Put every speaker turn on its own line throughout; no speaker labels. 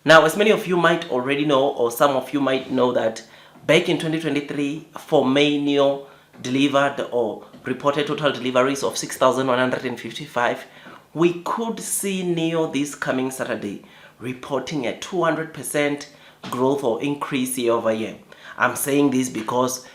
Now, as many of you might already know, or some of you might know, that back in 2023, for May, NEO delivered or reported total deliveries of 6,155. We could see NEO this coming Saturday reporting a 200% growth or increase year over year. I'm saying this because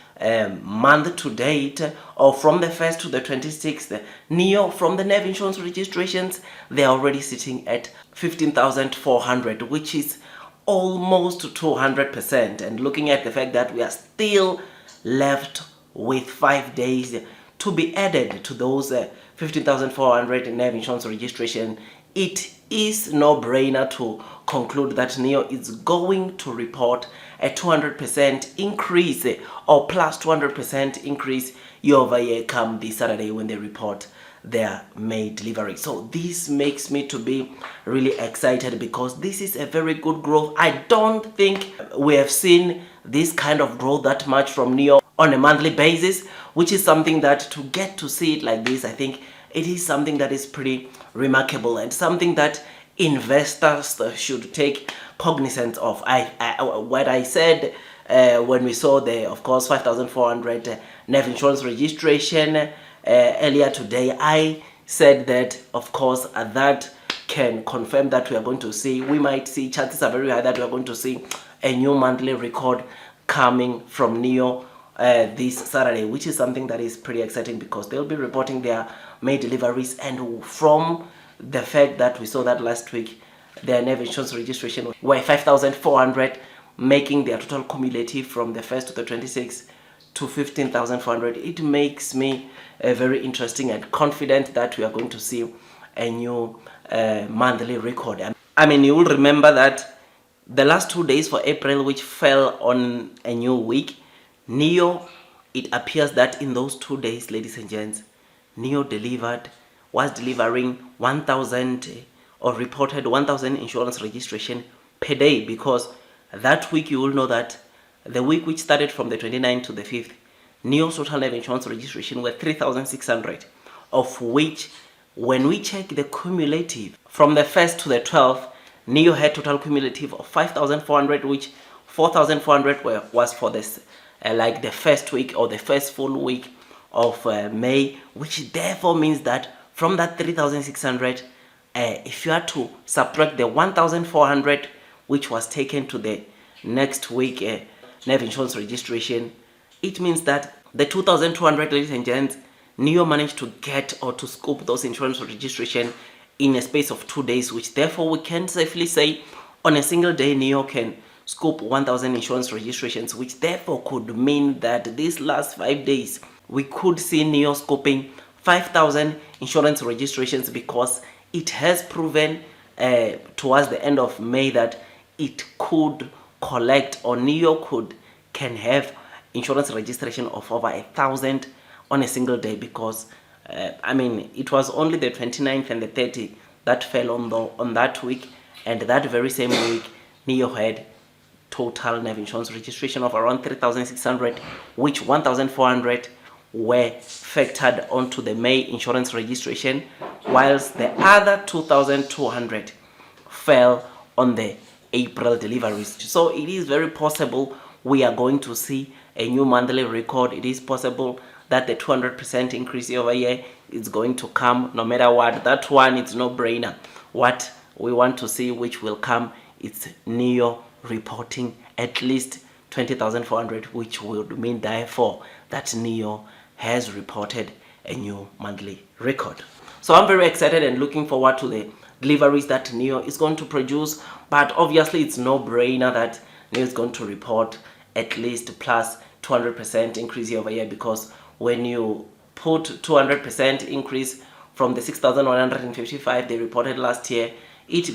month to date, or from the 1st to the 26th, NEO from the NEV insurance registrations, they're already sitting at 15,400, which is almost 200%. And looking at the fact that we are still left with 5 days to be added to those 15,400 NEV insurance registration, it is no-brainer to conclude that NEO is going to report a 200% increase or plus 200% increase year over year come this Saturday when they report their May delivery. So this makes me to be really excited because this is a very good growth. I don't think we have seen this kind of growth that much from NEO on a monthly basis, which is something that to get to see it like this, I think it is something that is pretty remarkable and something that investors should take cognizance of. What I said when we saw the, of course, 5,400 NEV insurance registration earlier today, I said that, of course, that can confirm that we are going to see, we might see, chances are very high that we are going to see a new monthly record coming from NEO this Saturday, which is something that is pretty exciting because they'll be reporting their May deliveries, and from the fact that we saw that last week their NEV insurance registration were 5,400, making their total cumulative from the 1st to the 26th to 15,400. It makes me very interesting and confident that we are going to see a new monthly record. I mean, you will remember that the last 2 days for April, which fell on a new week, NEO, it appears that in those 2 days, ladies and gents, NEO was delivering 1,000 or reported 1,000 insurance registration per day, because that week you will know that the week which started from the 29th to the 5th, NEO's total NEV insurance registration were 3,600, of which when we check the cumulative from the 1st to the 12th, NEO had total cumulative of 5,400, which 4,400 was for this like the first week or the first full week of May, which therefore means that from that 3,600, if you are to subtract the 1,400 which was taken to the next week NEV insurance registration, it means that the 2,200, ladies and gents, NEO managed to get or to scoop those insurance registration in a space of 2 days, which therefore we can safely say on a single day NEO can scoop 1,000 insurance registrations, which therefore could mean that these last 5 days we could see NEO scooping 5,000 insurance registrations, because it has proven towards the end of May that it could collect, or NEO can have insurance registration of over 1,000 on a single day, because I mean, it was only the 29th and the 30th that fell on that week, and that very same week NEO had total NEV insurance registration of around 3,600, which 1,400 were factored onto the May insurance registration, whilst the other 2,200 fell on the April deliveries. So it is very possible we are going to see a new monthly record. It is possible that the 200% increase year over year is going to come no matter what. That one, it's no brainer. What we want to see, which will come, it's NEO reporting at least 20,400, which would mean therefore that NEO has reported a new monthly record. So I'm very excited and looking forward to the deliveries that NEO is going to produce, but obviously it's no brainer that NEO is going to report at least plus 200% increase year over year, because when you put 200% increase from the 6,155 they reported last year, it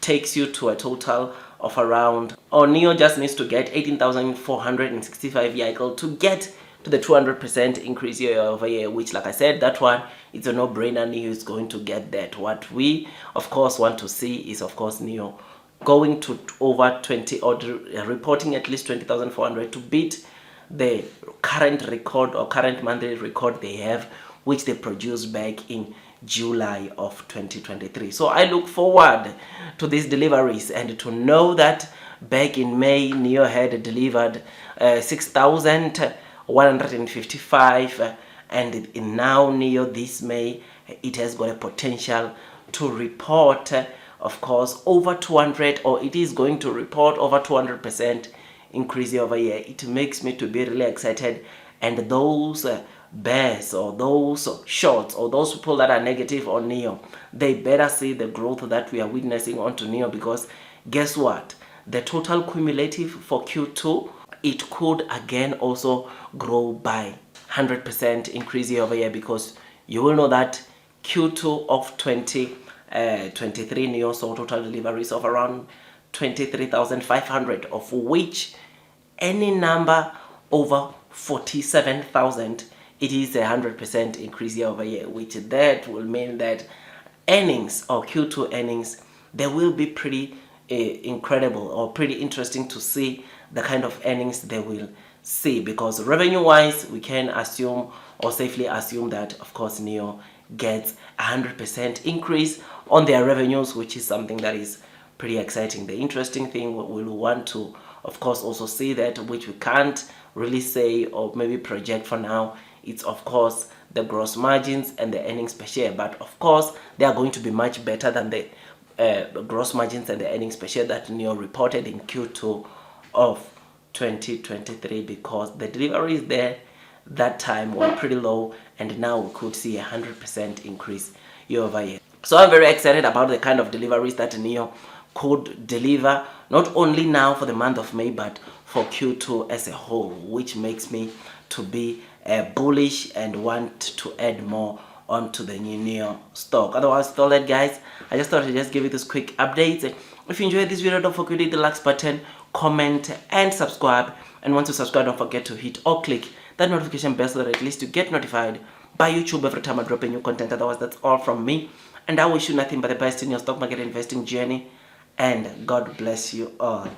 takes you to a total of around, or NEO just needs to get 18,465 vehicle to get to the 200% increase year over year, which, like I said, that one, it's a no-brainer. NEO is going to get that. What we of course want to see is, of course, NEO going to over 20 or reporting at least 20,400 to beat the current record or current monthly record they have, which they produced back in July of 2023. So I look forward to these deliveries, and to know that back in May, NEO had delivered 6,155, and in now NEO this May, it has got a potential to report, of course, over 200, or it is going to report over 200% increase year over year. It makes me to be really excited, and those bears, or those shorts, or those people that are negative on NEO, they better see the growth that we are witnessing onto NEO, because guess what? The total cumulative for Q2, it could again also grow by 100% increase year over year, because you will know that Q2 of 2023 NEO saw total deliveries of around 23,500, of which any number over 47,000, it is 100% increase year over year, which that will mean that earnings, or Q2 earnings, they will be pretty incredible, or pretty interesting to see the kind of earnings they will see, because revenue wise we can assume, or safely assume, that of course NEO gets 100% increase on their revenues, which is something that is pretty exciting. The interesting thing we'll want to, of course, also see that, which we can't really say or maybe project for now, it's of course the gross margins and the earnings per share. But of course they are going to be much better than the gross margins and the earnings per share that NEO reported in Q2 of 2023, because the deliveries there that time were pretty low, and now we could see 100% increase year over year. So I'm very excited about the kind of deliveries that NEO could deliver, not only now for the month of May, but for Q2 as a whole, which makes me to be bullish and want to add more onto the new NEO stock. Otherwise, with all that, guys, I just thought I'd just give you this quick update. If you enjoyed this video, don't forget to hit the like button, comment, and subscribe. And once you subscribe, don't forget to hit or click that notification bell, so that at least you get notified by YouTube every time I drop a new content. Otherwise, that's all from me, and I wish you nothing but the best in your stock market investing journey, and God bless you all.